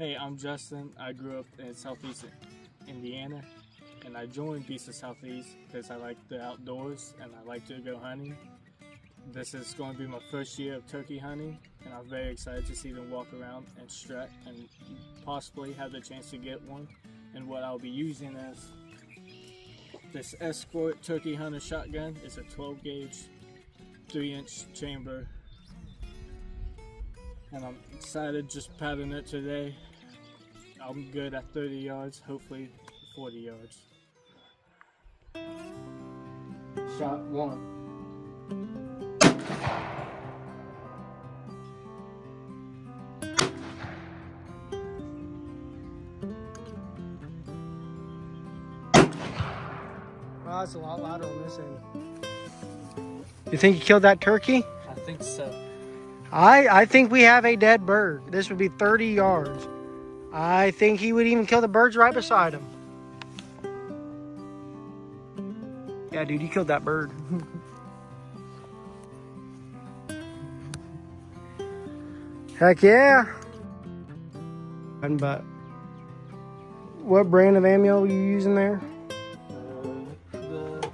Hey, I'm Justin. I grew up in Southeast Indiana, and I joined Beast of Southeast because I like the outdoors and I like to go hunting. This is going to be my first year of turkey hunting, and I'm very excited to see them walk around and strut and possibly have the chance to get one. And what I'll be using is this Escort turkey hunter shotgun. It's a 12 gauge, 3-inch chamber. And I'm excited just paddling it today. I'm good at 30 yards, hopefully 40 yards. Shot 1. Wow, it's a lot louder on this end. You think you killed that turkey? I think so. I think we have a dead bird. This would be 30 yards. I think he would even kill the birds right beside him. Yeah, dude, you killed that bird. Heck yeah. But what brand of ammo are you using there? The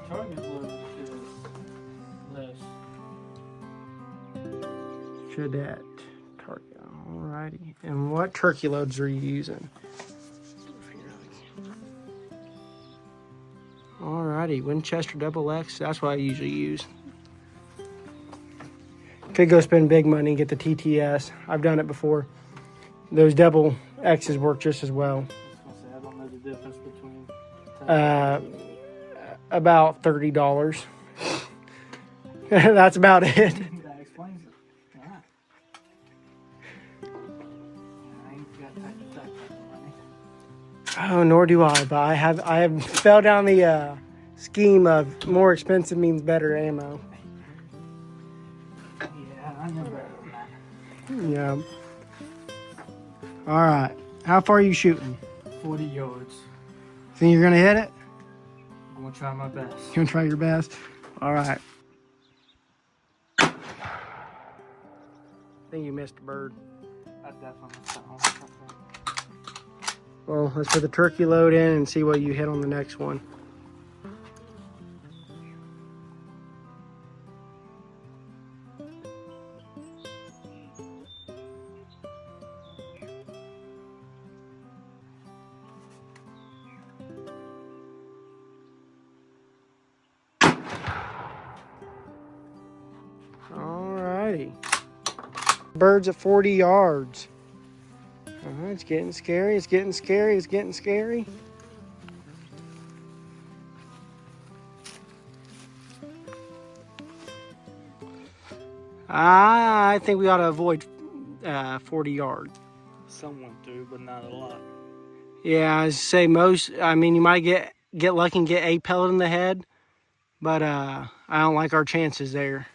target load is less. Cadet target. Alrighty. And what turkey loads are you using? Alrighty, Winchester Double X. That's what I usually use. Could go spend big money and get the TTS. I've done it before. Those double X's work just as well. I don't know the difference between. About $30. That's about it. That explains it. Yeah. I ain't got time to talk about money. Oh, nor do I. But I have fell down the scheme of more expensive means better ammo. Yeah, I know better than that. Yeah. All right. How far are you shooting? 40 yards. Think you're gonna hit it? I'm gonna try my best. You gonna try your best? All right. I think you missed a bird. I definitely missed that one. Well, let's put the turkey load in and see what you hit on the next one. Alrighty. Birds at 40 yards. It's getting scary, it's getting scary, it's getting scary. I think we ought to avoid 40 yards. Some went through, but not a lot. Yeah, I say most, I mean, you might get lucky and get a pellet in the head, but I don't like our chances there.